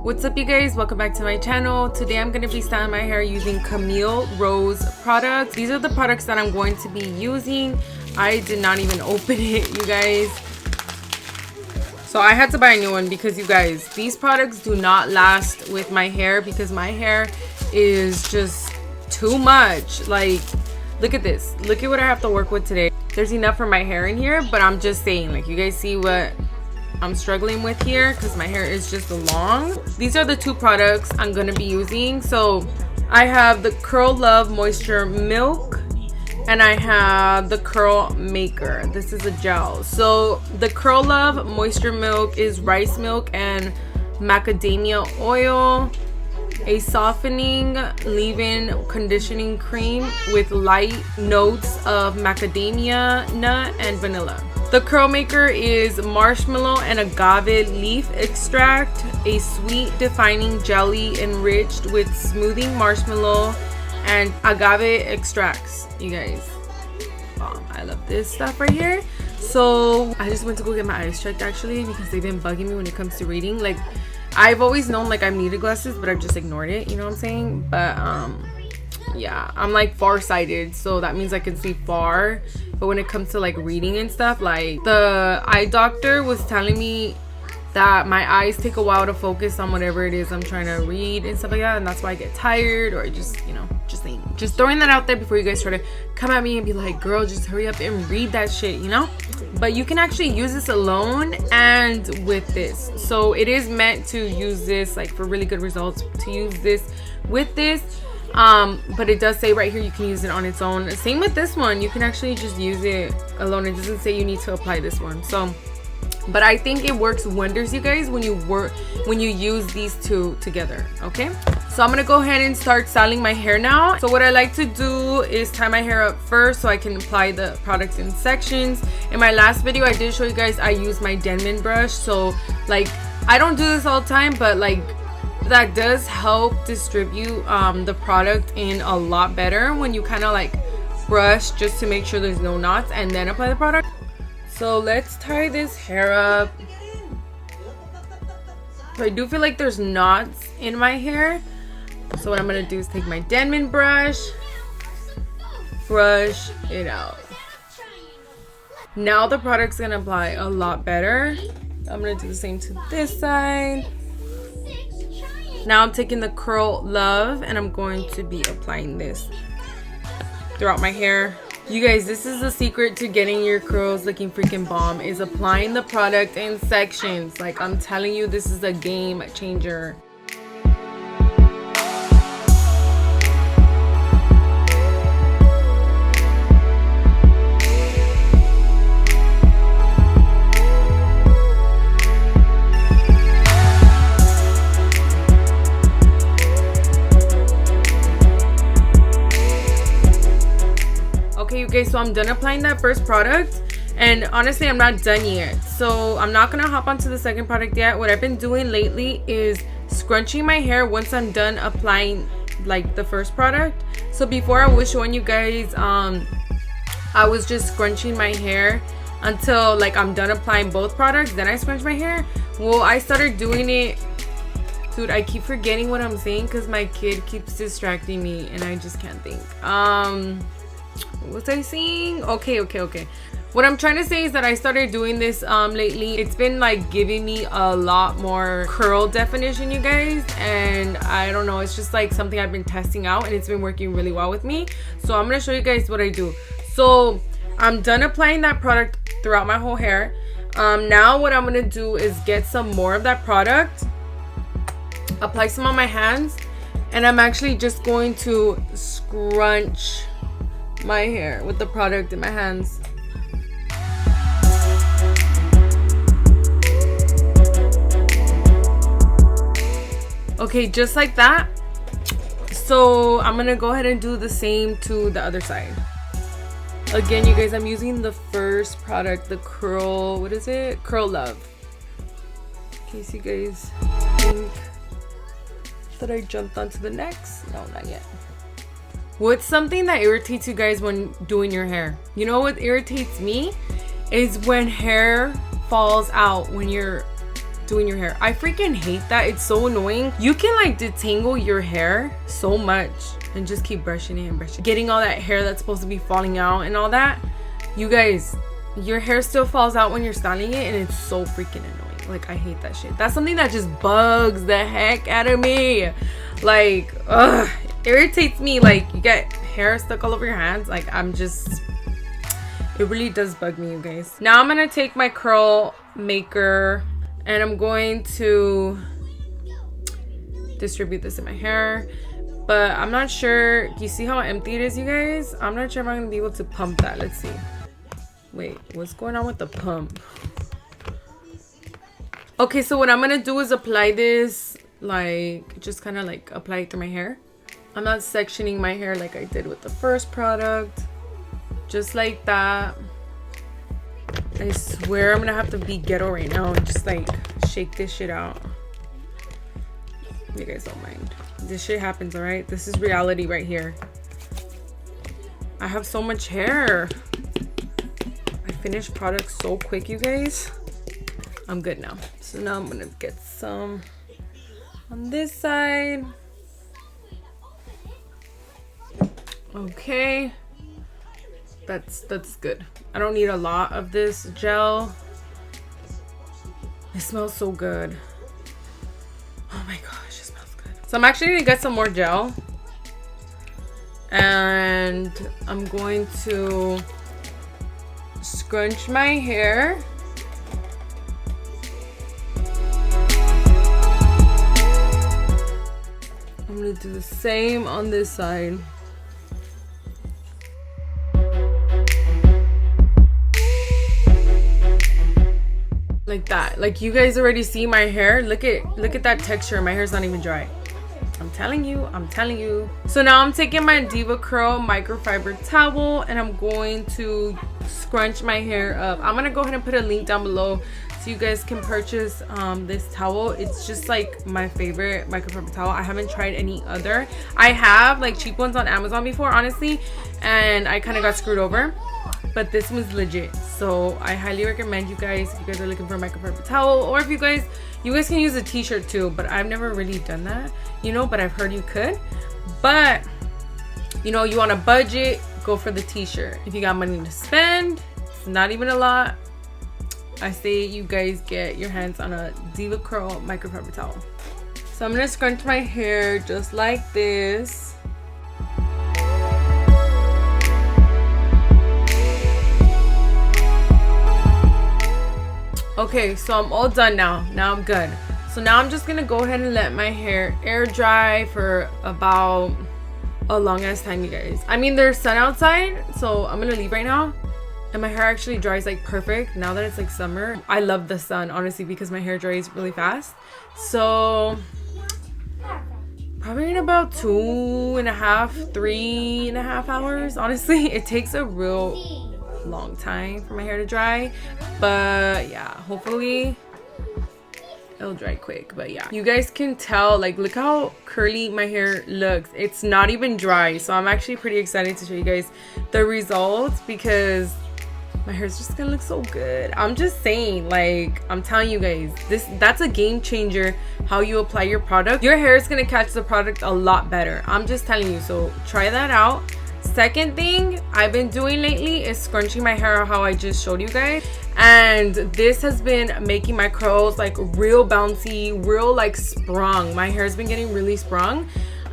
What's up, you guys? Welcome back to my channel. Today I'm going to be styling my hair using Camille Rose products. These are the products that I'm going to be using. I did not even open it, you guys. So I had to buy a new one because, you guys, these products do not last with my hair because my hair is just too much. Like, look at this. Look at what I have to work with today. There's enough for my hair in here, but I'm just saying, like, you guys see what I'm struggling with here because my hair is just long. These are the two products I'm going to be using. So I have the Curl Love Moisture Milk and I have the Curl Maker. This is a gel. So the Curl Love Moisture Milk is rice milk and macadamia oil, a softening leave-in conditioning cream with light notes of macadamia nut and vanilla. The Curl Maker is marshmallow and agave leaf extract, a sweet defining jelly enriched with smoothing marshmallow and agave extracts. You guys, I love this stuff right here. So I just went to go get my eyes checked actually because they've been bugging me when it comes to reading. Like, I've always known like I've needed glasses, but I've just ignored it, you know what I'm saying? But yeah, I'm like farsighted, so that means I can see far. But when it comes to like reading and stuff, like the eye doctor was telling me that my eyes take a while to focus on whatever it is I'm trying to read and stuff like that, and that's why I get tired, or just, you know, just throwing that out there before you guys try to come at me and be like, girl, just hurry up and read that shit, you know? But you can actually use this alone and with this. So it is meant to use this like for really good results, to use this with this. But it does say right here you can use it on its own. Same with this one, you can actually just use it alone. It doesn't say you need to apply this one. So, but I think it works wonders, you guys, when you use these two together. Okay, so I'm gonna go ahead and start styling my hair now. So what I like to do is tie my hair up first so I can apply the product in sections. In my last video I did show you guys I use my Denman brush. So like, I don't do this all the time, but like that does help distribute the product in a lot better when you kind of like brush just to make sure there's no knots and then apply the product. So let's tie this hair up. So I do feel like there's knots in my hair, so what I'm gonna do is take my Denman brush it out. Now the product's gonna apply a lot better. I'm gonna do the same to this side. Now I'm taking the Curl Love and I'm going to be applying this throughout my hair. You guys, this is the secret to getting your curls looking freaking bomb, is applying the product in sections. Like, I'm telling you, this is a game changer. Okay, you guys, so I'm done applying that first product, and honestly I'm not done yet, so I'm not gonna hop onto the second product yet. What I've been doing lately is scrunching my hair once I'm done applying like the first product. So before I was showing you guys I was just scrunching my hair until like I'm done applying both products, then I scrunch my hair. Well, I started doing it, dude, I keep forgetting what I'm saying because my kid keeps distracting me and I just can't think. What was I saying? Okay. What I'm trying to say is that I started doing this lately. It's been like giving me a lot more curl definition, you guys, and I don't know, it's just like something I've been testing out and it's been working really well with me. So I'm gonna show you guys what I do. So I'm done applying that product throughout my whole hair. Now what I'm gonna do is get some more of that product, apply some on my hands, and I'm actually just going to scrunch my hair with the product in my hands. Okay, just like that. So I'm gonna go ahead and do the same to the other side. Again, you guys, I'm using the first product, the Curl, what is it? Curl Love. In case you guys think that I jumped onto the next. No, not yet. What's something that irritates you guys when doing your hair? You know what irritates me is when hair falls out when you're doing your hair. I freaking hate that. It's so annoying. You can like detangle your hair so much and just keep brushing it and brushing, getting all that hair that's supposed to be falling out and all that. You guys, your hair still falls out when you're styling it, and it's so freaking annoying. Like, I hate that shit. That's something that just bugs the heck out of me. Like, ugh, irritates me. Like, you get hair stuck all over your hands. Like, it really does bug me, you guys. Now I'm gonna take my curl maker and I'm going to distribute this in my hair. But I'm not sure. You see how empty it is, you guys? I'm not sure if I'm gonna be able to pump that. Let's see. Wait, what's going on with the pump? Okay, so what I'm gonna do is apply this, like, just kind of like apply it through my hair. I'm not sectioning my hair like I did with the first product. Just like that. I swear I'm gonna have to be ghetto right now and just like shake this shit out. You guys don't mind. This shit happens, alright? This is reality right here. I have so much hair. I finished products so quick, you guys. I'm good now. So now I'm gonna get some on this side. Okay. That's good. I don't need a lot of this gel. It smells so good. Oh my gosh, it smells good. So I'm actually gonna get some more gel. And I'm going to scrunch my hair. I'm gonna do the same on this side. Like that. Like, you guys already see my hair. Look at that texture. My hair's not even dry. I'm telling you. So now I'm taking my Diva Curl microfiber towel and I'm going to scrunch my hair up. I'm gonna go ahead and put a link down below so you guys can purchase this towel. It's just like my favorite microfiber towel. I haven't tried any other. I have like cheap ones on Amazon before, honestly, and I kind of got screwed over. But this was legit, so I highly recommend you guys if you guys are looking for a microfiber towel, or if you guys can use a t-shirt too, but I've never really done that, you know, but I've heard you could. But you know, you want a budget, go for the t-shirt. If you got money to spend, it's not even a lot, I say you guys get your hands on a Diva Curl microfiber towel. So I'm gonna scrunch my hair just like this. Okay, so I'm all done now. Now I'm good. So now I'm just gonna go ahead and let my hair air dry for about a long ass time, you guys. I mean, there's sun outside, so I'm gonna leave right now. And my hair actually dries like perfect now that it's like summer. I love the sun, honestly, because my hair dries really fast. So probably in about 2.5, 3.5 hours. Honestly, it takes a real long time for my hair to dry, but yeah, hopefully it'll dry quick. But yeah, you guys can tell, like, look how curly my hair looks. It's not even dry, so I'm actually pretty excited to show you guys the results because my hair's just gonna look so good. I'm just saying, like, I'm telling you guys, that's a game changer. How you apply your product, your hair is gonna catch the product a lot better. I'm just telling you, so try that out. Second thing I've been doing lately is scrunching my hair how I just showed you guys, and this has been making my curls like real bouncy, real like sprung. My hair's been getting really sprung,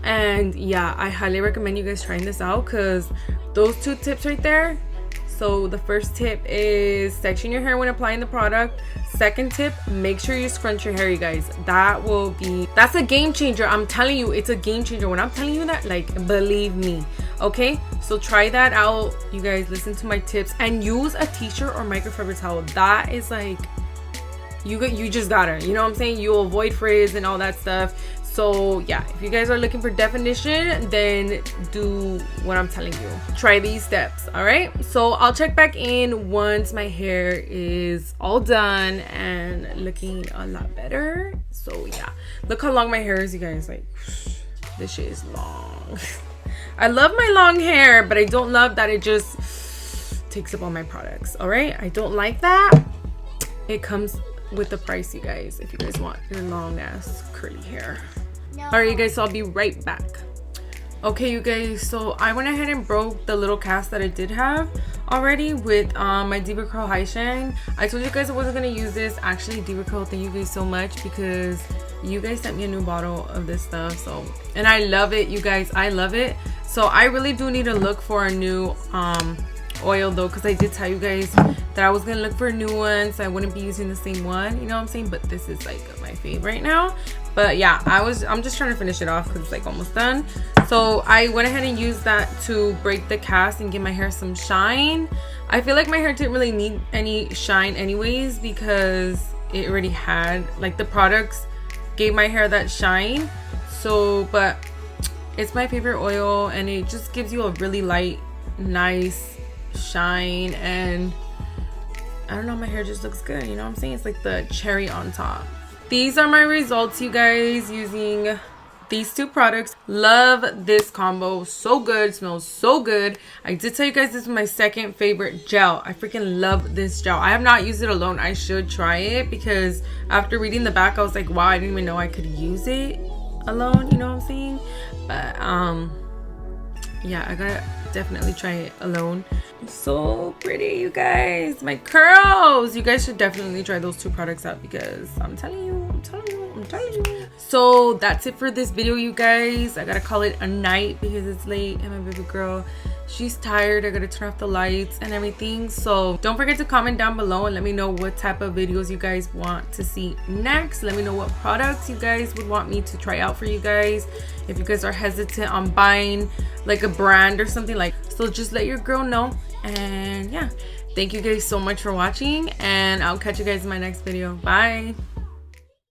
and yeah, I highly recommend you guys trying this out because those 2 tips right there. So the first tip is section your hair when applying the product. Second tip, make sure you scrunch your hair, you guys. That's a game changer. I'm telling you, it's a game changer. When I'm telling you that, like, believe me. Okay, so try that out, you guys. Listen to my tips and use a t-shirt or microfiber towel. That is like, you just gotta, you know what I'm saying? You'll avoid frizz and all that stuff. So yeah, if you guys are looking for definition, then do what I'm telling you. Try these steps, all right? So I'll check back in once my hair is all done and looking a lot better. So yeah, look how long my hair is, you guys. Like, this shit is long. I love my long hair, but I don't love that it just takes up all my products, all right? I don't like that. It comes with the price, you guys, if you guys want your long ass curly hair. All right, you guys, so I'll be right back. Okay, you guys, so I went ahead and broke the little cast that I did have already with my Diva Curl High Shine. I told you guys I wasn't gonna use this. Actually, Diva Curl, thank you guys so much, because you guys sent me a new bottle of this stuff. So, and I love it, you guys. I love it. So I really do need to look for a new oil though, because I did tell you guys that I was gonna look for a new one, so I wouldn't be using the same one, you know what I'm saying? But this is like my favorite right now. But yeah, I'm just trying to finish it off because it's like almost done. So I went ahead and used that to break the cast and give my hair some shine. I feel like my hair didn't really need any shine anyways, because it already had, like, the products gave my hair that shine. So, but it's my favorite oil, and it just gives you a really light, nice shine. And I don't know, my hair just looks good, you know what I'm saying? It's like the cherry on top. These are my results, you guys, using these two products. Love this combo, so good, smells so good. I did tell you guys this is my second favorite gel. I freaking love this gel. I have not used it alone. I should try it, because after reading the back I was like, wow, I didn't even know I could use it alone, you know what I'm saying? But yeah, I gotta definitely try it alone. It's so pretty, you guys. My curls, you guys should definitely try those two products out, because I'm telling you. So that's it for this video, you guys. I gotta call it a night because it's late, and my baby girl, she's tired. I gotta turn off the lights and everything. So don't forget to comment down below and let me know what type of videos you guys want to see next. Let me know what products you guys would want me to try out for you guys, if you guys are hesitant on buying like a brand or something, like, so just let your girl know. And yeah, thank you guys so much for watching, and I'll catch you guys in my next video. Bye.